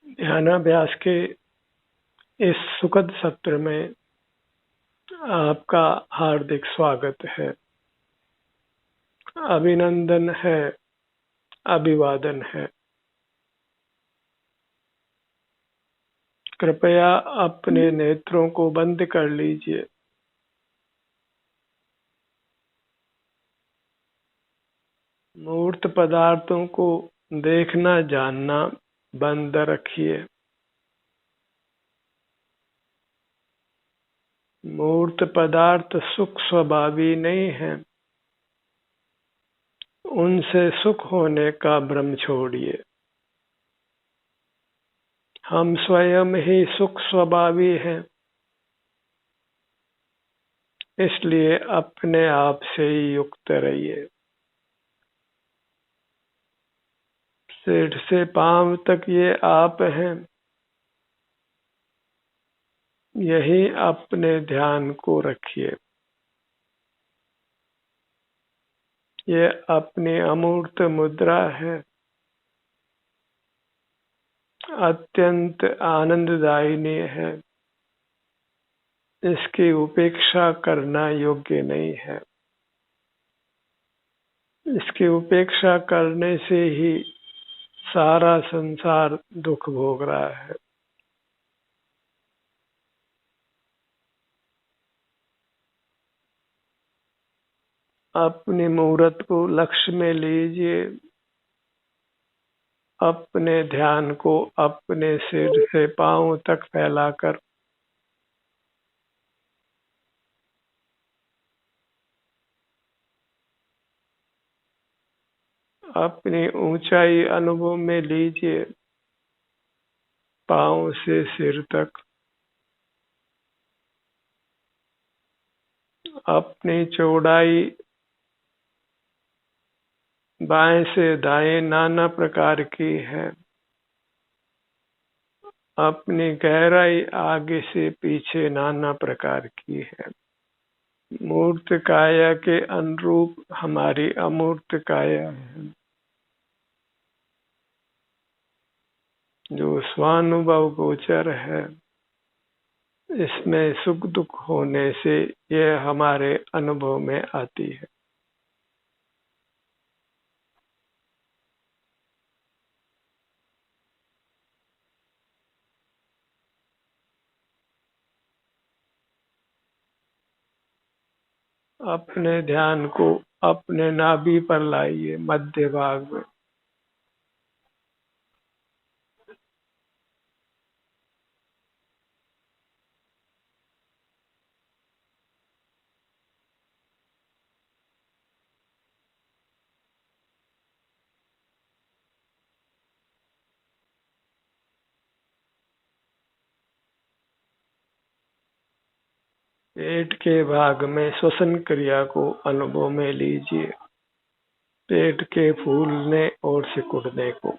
ध्यानाभ्यास के इस सुखद सत्र में आपका हार्दिक स्वागत है। अभिनंदन है, अभिवादन है। कृपया अपने नेत्रों को बंद कर लीजिए। मूर्त पदार्थों को देखना जानना बंद रखिए। मूर्त पदार्थ सुख स्वभावी नहीं है। उनसे सुख होने का भ्रम छोड़िए। हम स्वयं ही सुख स्वभावी हैं। इसलिए अपने आप से ही युक्त रहिए। सिर से पांव तक ये आप हैं। यही अपने ध्यान को रखिए। ये अपनी अमूर्त मुद्रा है। अत्यंत आनंददायिनी है। इसकी उपेक्षा करना योग्य नहीं है। इसकी उपेक्षा करने से ही सारा संसार दुख भोग रहा है। अपनी मूर्त को लक्ष्य में लीजिए। अपने ध्यान को अपने सिर से पांव तक फैलाकर अपनी ऊंचाई अनुभव में लीजिए। पांव से सिर तक अपनी चौड़ाई बाएं से दाएं नाना प्रकार की है। अपनी गहराई आगे से पीछे नाना प्रकार की है। मूर्त काया के अनुरूप हमारी अमूर्त काया है, जो स्वानुभव गोचर है। इसमें सुख दुख होने से यह हमारे अनुभव में आती है। अपने ध्यान को अपने नाभि पर लाइए, मध्य भाग में। पेट के भाग में श्वसन क्रिया को अनुभव में लीजिए। पेट के फूलने और सिकुड़ने को।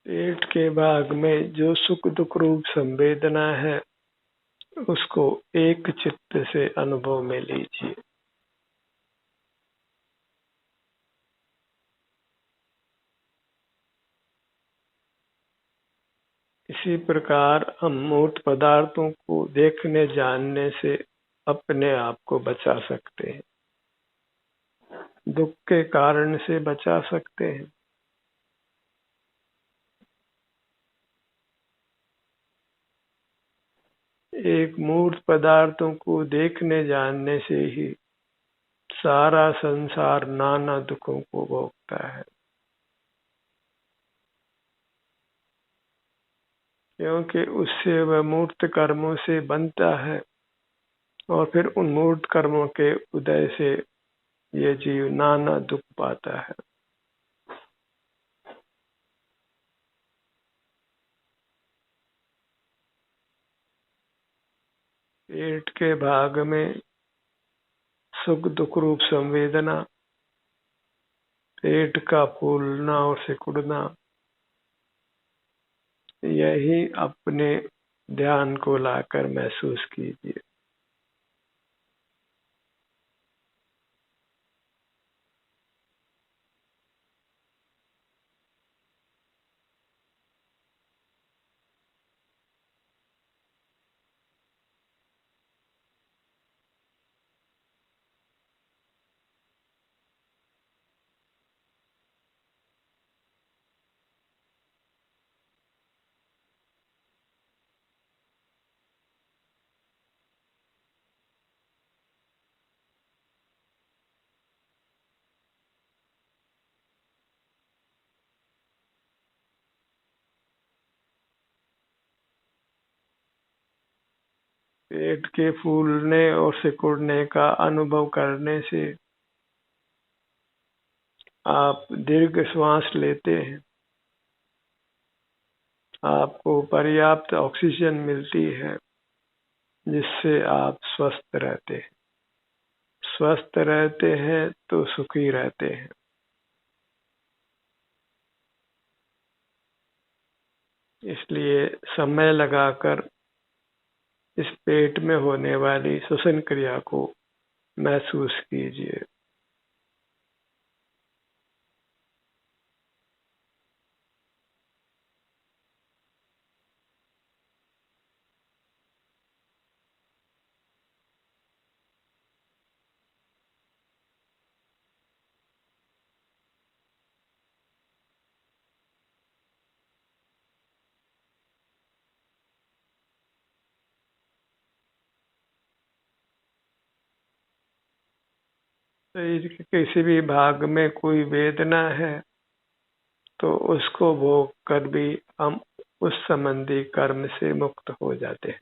पेट के भाग में जो सुख दुख रूप संवेदना है, उसको एक चित्त से अनुभव में लीजिए। इसी प्रकार अमूर्त पदार्थों को देखने जानने से अपने आप को बचा सकते हैं। दुख के कारण से बचा सकते हैं। एक मूर्त पदार्थों को देखने जानने से ही सारा संसार नाना दुखों को भोगता है, क्योंकि उससे वह मूर्त कर्मों से बनता है और फिर उन मूर्त कर्मों के उदय से ये जीव नाना दुख पाता है। पेट के भाग में सुख दुख रूप संवेदना, पेट का फूलना और सिकुड़ना, यही अपने ध्यान को लाकर महसूस कीजिए। पेट के फूलने और सिकुड़ने का अनुभव करने से आप दीर्घ श्वास लेते हैं, आपको पर्याप्त ऑक्सीजन मिलती है, जिससे आप स्वस्थ रहते हैं। स्वस्थ रहते हैं तो सुखी रहते हैं। इसलिए समय लगाकर इस पेट में होने वाली श्वसन क्रिया को महसूस कीजिए। शरीर के किसी भी भाग में कोई वेदना है तो उसको भोग कर भी हम उस संबंधी कर्म से मुक्त हो जाते हैं।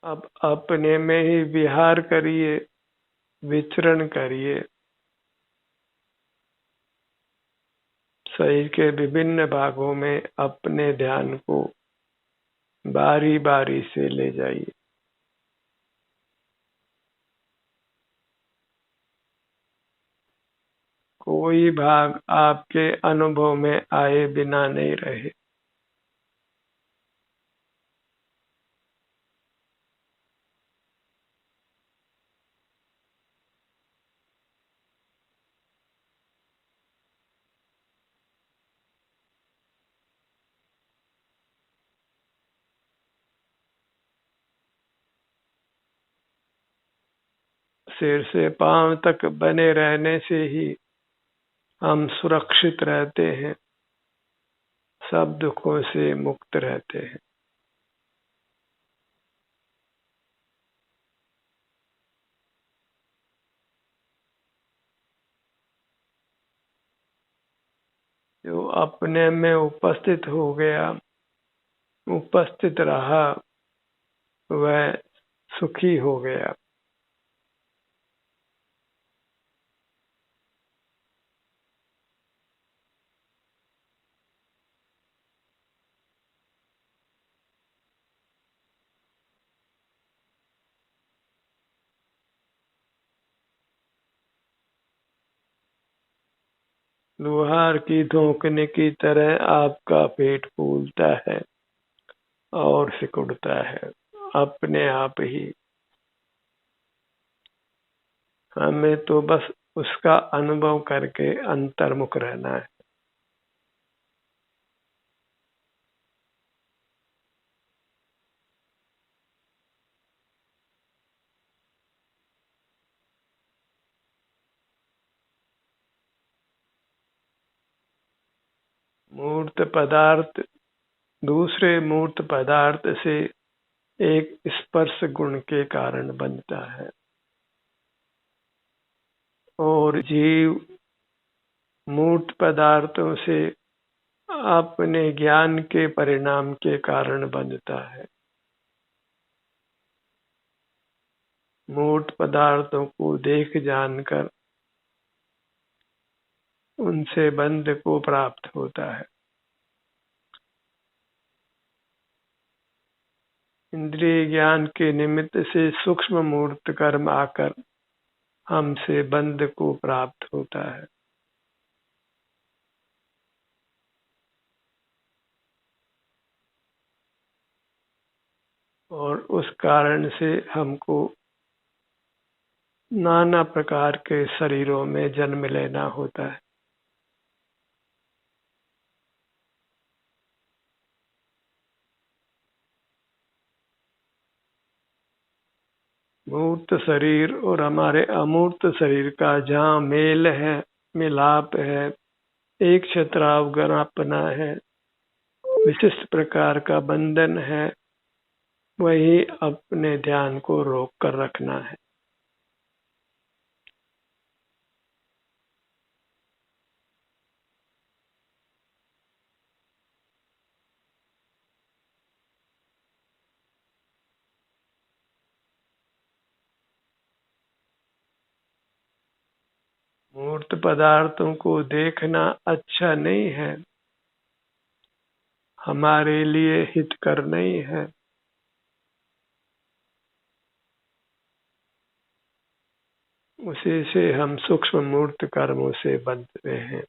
अब अपने में ही विहार करिए, विचरण करिए। शरीर के विभिन्न भागों में अपने ध्यान को बारी बारी से ले जाइए। कोई भाग आपके अनुभव में आए बिना नहीं रहे। सिर से पांव तक बने रहने से ही हम सुरक्षित रहते हैं, सब दुखों से मुक्त रहते हैं। जो अपने में उपस्थित हो गया, उपस्थित रहा, वह सुखी हो गया। लोहार की धोखने की तरह आपका पेट फूलता है और सिकुड़ता है अपने आप ही। हमें तो बस उसका अनुभव करके अंतर्मुख रहना है। मूर्त पदार्थ दूसरे मूर्त पदार्थ से एक स्पर्श गुण के कारण बनता है और जीव मूर्त पदार्थों से अपने ज्ञान के परिणाम के कारण बनता है। मूर्त पदार्थों को देख जानकर उनसे बंध को प्राप्त होता है। इंद्रिय ज्ञान के निमित्त से सूक्ष्म मूर्त कर्म आकर हमसे बंध को प्राप्त होता है। और उस कारण से हमको नाना प्रकार के शरीरों में जन्म लेना होता है। मूर्त शरीर और हमारे अमूर्त शरीर का जहाँ मेल है, मिलाप है, एक छत्रावगनापना है, विशिष्ट प्रकार का बंधन है, वही अपने ध्यान को रोक कर रखना है। मूर्त पदार्थों को देखना अच्छा नहीं है, हमारे लिए हितकर नहीं है। उसी से हम सूक्ष्म मूर्त कर्मों से बंधते हैं।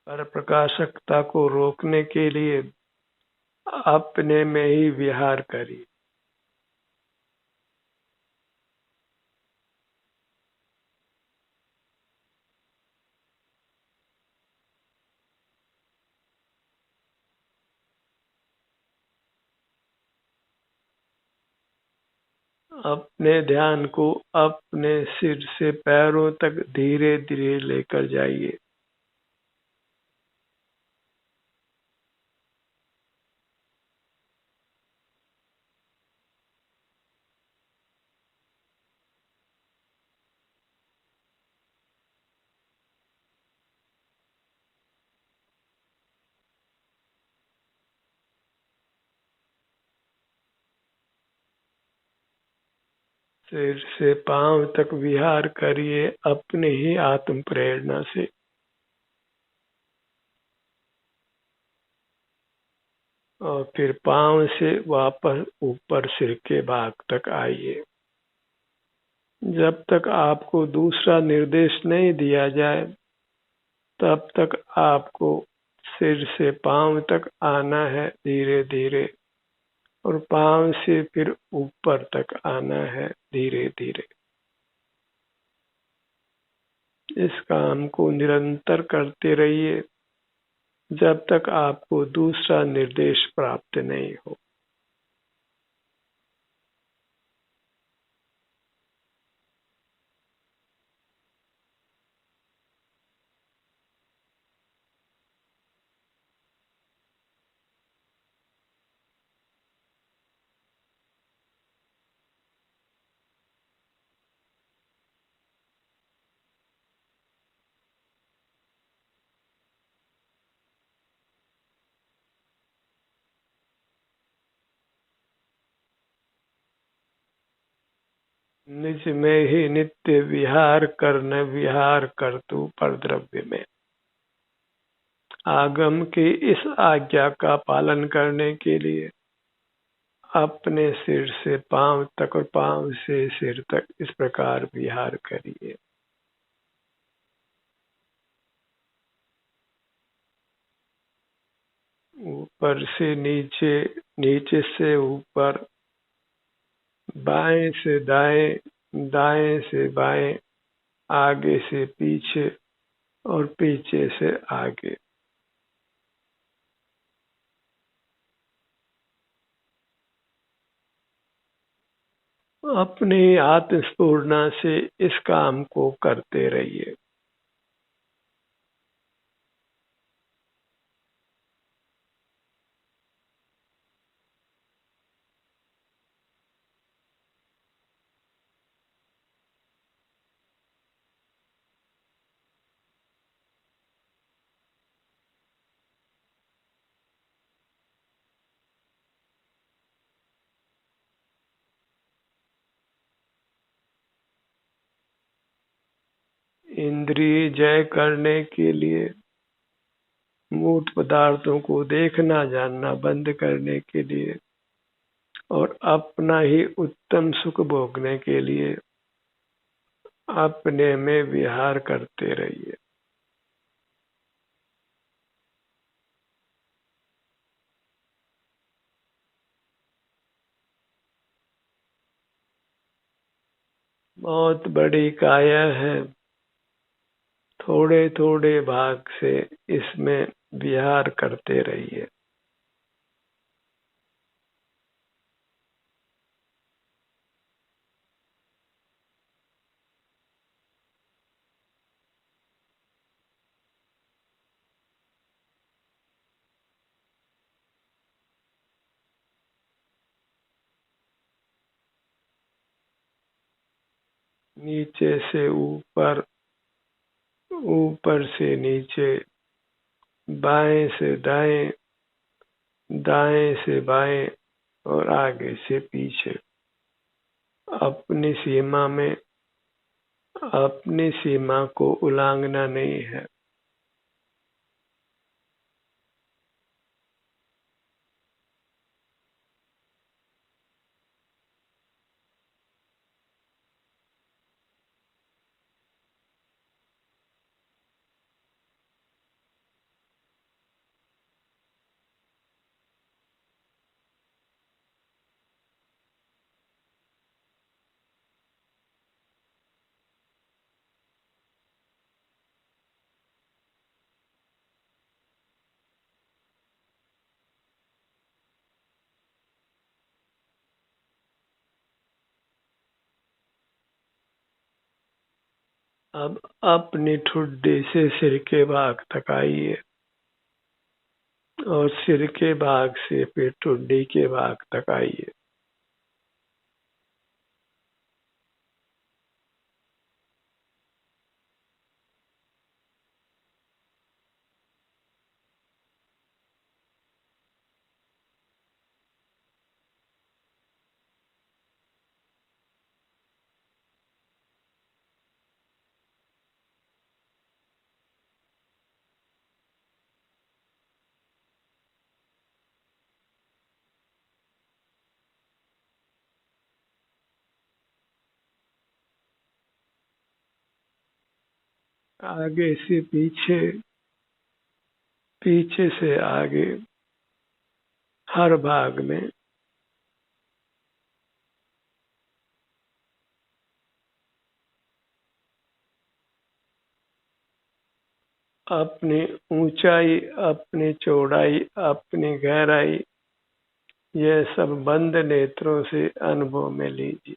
पर प्रकाशकता को रोकने के लिए अपने में ही विहार करिए। अपने ध्यान को अपने सिर से पैरों तक धीरे धीरे लेकर जाइए। सिर से पांव तक विहार करिए अपने ही आत्म प्रेरणा से। और फिर पांव से वापस ऊपर सिर के भाग तक आइए। जब तक आपको दूसरा निर्देश नहीं दिया जाए तब तक आपको सिर से पांव तक आना है धीरे धीरे, और पांव से फिर ऊपर तक आना है धीरे धीरे। इस काम को निरंतर करते रहिए जब तक आपको दूसरा निर्देश प्राप्त नहीं हो। निज में ही नित्य विहार करने विहार कर तू पर द्रव्य में। आगम की इस आज्ञा का पालन करने के लिए अपने सिर से पांव तक और पांव से सिर तक इस प्रकार विहार करिए। ऊपर से नीचे, नीचे से ऊपर, बाएं से दाएं, दाएं से बाएं, आगे से पीछे और पीछे से आगे। अपनी आत्मस्फूर्णा से इस काम को करते रहिए। इंद्रिय जय करने के लिए, मूर्त पदार्थों को देखना जानना बंद करने के लिए और अपना ही उत्तम सुख भोगने के लिए अपने में विहार करते रहिए। बहुत बड़ी काया है, थोड़े थोड़े भाग से इसमें विहार करते रहिए। नीचे से ऊपर, ऊपर से नीचे, बाएं से दाएं, दाएं से बाएं और आगे से पीछे। अपनी सीमा में, अपनी सीमा को उल्लंघना नहीं है। अब अपनी ठुड्डी से सिर के भाग तक आइए और सिर के भाग से फिर ठुड्डी के भाग तक आइए। आगे से पीछे, पीछे से आगे, हर भाग में अपनी ऊंचाई, अपनी चौड़ाई, अपनी गहराई, यह सब बंद नेत्रों से अनुभव में लीजिए।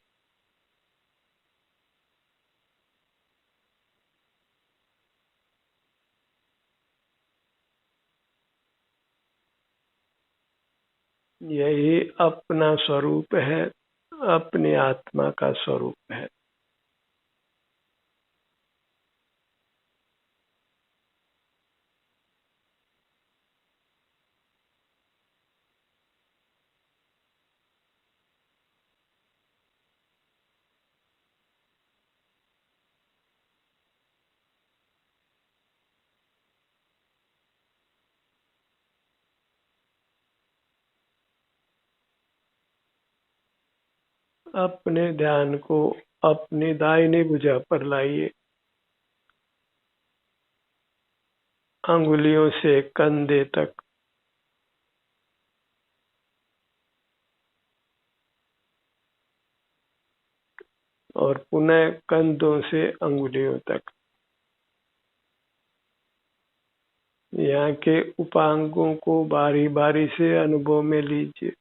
यही अपना स्वरूप है, अपनी आत्मा का स्वरूप है। अपने ध्यान को अपनी दाहिनी भुजा पर लाइए। अंगुलियों से कंधे तक, और पुनः कंधों से अंगुलियों तक। यहाँ के उपांगों को बारी बारी से अनुभव में लीजिए।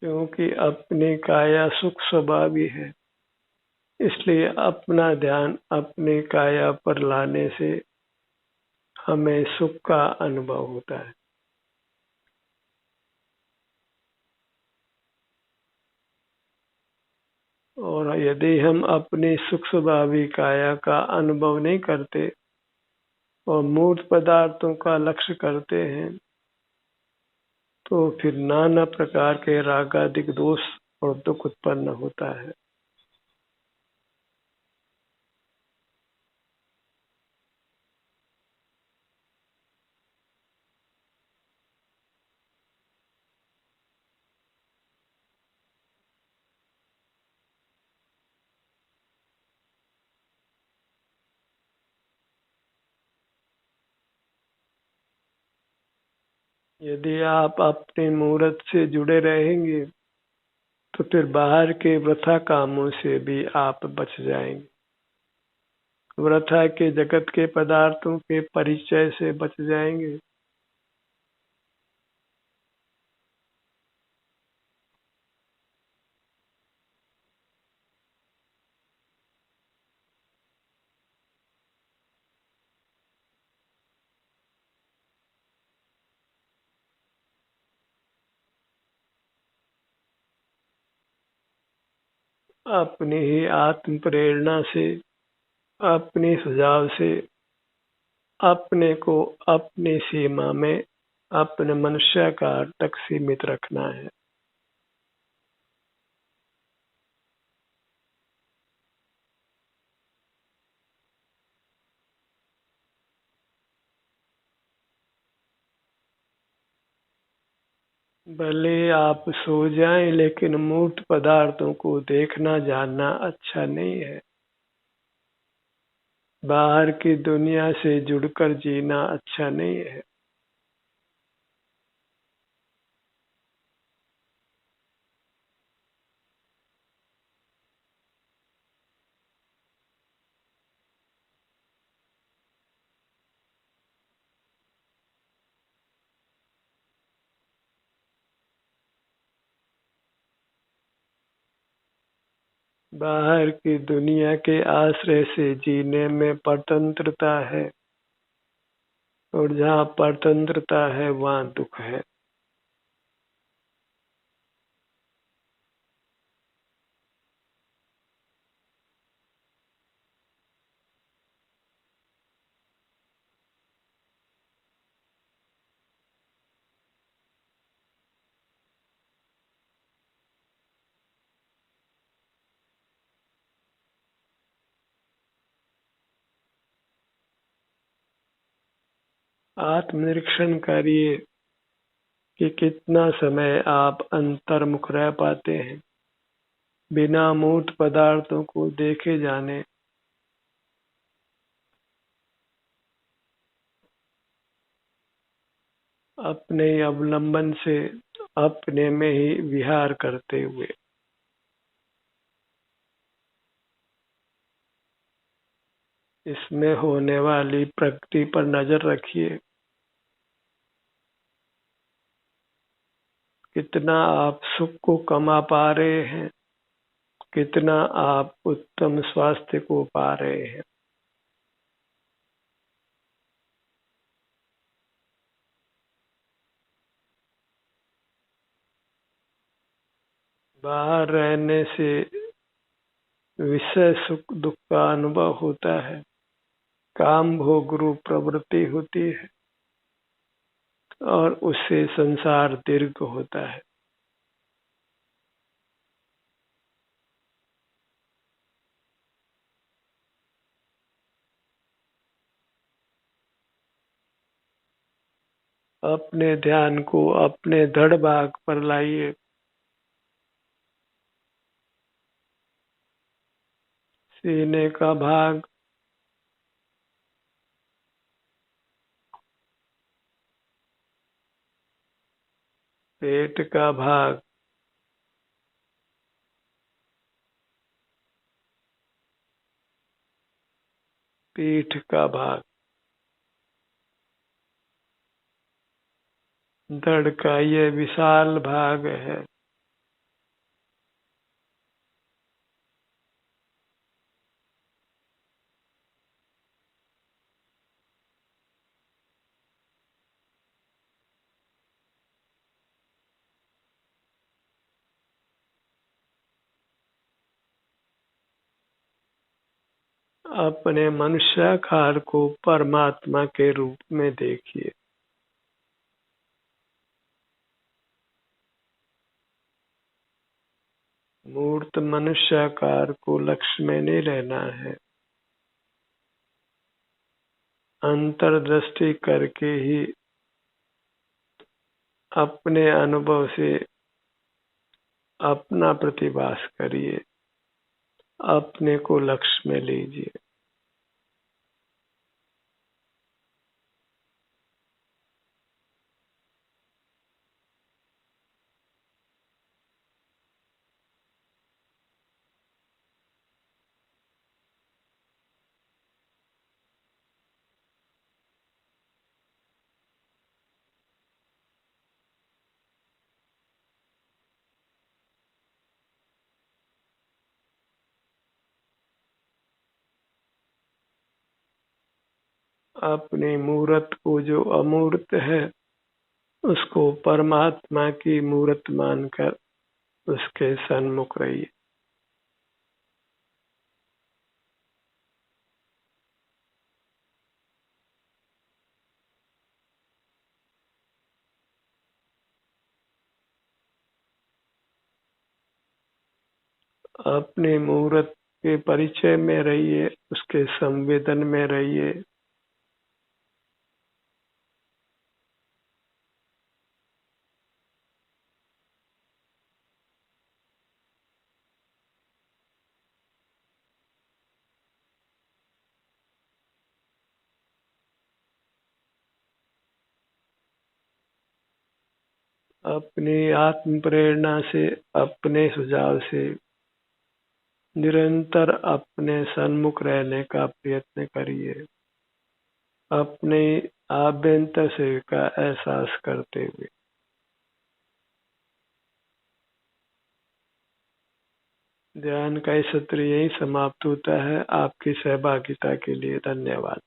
क्योंकि अपनी काया सुख स्वभावी है, इसलिए अपना ध्यान अपनी काया पर लाने से हमें सुख का अनुभव होता है। और यदि हम अपनी सुख स्वभावी काया का अनुभव नहीं करते और मूर्त पदार्थों का लक्ष्य करते हैं, तो फिर नाना प्रकार के रागादिक दोष और दुख उत्पन्न होता है। यदि आप अपने मुहूर्त से जुड़े रहेंगे तो फिर बाहर के वृथा कामों से भी आप बच जाएंगे। वृथा के जगत के पदार्थों के परिचय से बच जाएंगे। अपनी ही आत्म प्रेरणा से, अपनी सुझाव से अपने को अपनी सीमा में, अपने मनुष्याकार तक सीमित रखना है। भले आप सो जाएं, लेकिन मूर्त पदार्थों को देखना जानना अच्छा नहीं है। बाहर की दुनिया से जुड़कर जीना अच्छा नहीं है। बाहर की दुनिया के आश्रय से जीने में परतंत्रता है, और जहाँ परतंत्रता है वहाँ दुख है। आत्मनिरीक्षण करिए कि कितना समय आप अंतर्मुख रह पाते हैं, बिना मूर्त पदार्थों को देखे जाने। अपने अवलंबन से अपने में ही विहार करते हुए। इसमें होने वाली प्रगति पर नजर रखिए। कितना आप सुख को कमा पा रहे हैं, कितना आप उत्तम स्वास्थ्य को पा रहे हैं। बाहर रहने से विषय सुख दुख का अनुभव होता है, काम भोग रूप प्रवृत्ति होती है, और उससे संसार दीर्घ होता है। अपने ध्यान को अपने धड़ भाग पर लाइए। सीने का भाग, पेट का भाग, पीठ का भाग, धड़ का ये विशाल भाग है। अपने मनुष्याकार को परमात्मा के रूप में देखिए। मूर्त मनुष्याकार को लक्ष्य में नहीं रहना है। अंतर्दृष्टि करके ही अपने अनुभव से अपना प्रतिभास करिए, अपने को लक्ष्य में लीजिए। अपनी मूर्त को जो अमूर्त है उसको परमात्मा की मूर्त मानकर उसके सन्मुख रहिए। अपनी मूर्त के परिचय में रहिए, उसके संवेदन में रहिए। अपनी आत्म प्रेरणा से, अपने सुझाव से निरंतर अपने सन्मुख रहने का प्रयत्न करिए, अपने आभ्यंतर से का एहसास करते हुए। ध्यान का ये सत्र यही समाप्त होता है। आपकी सहभागिता के लिए धन्यवाद।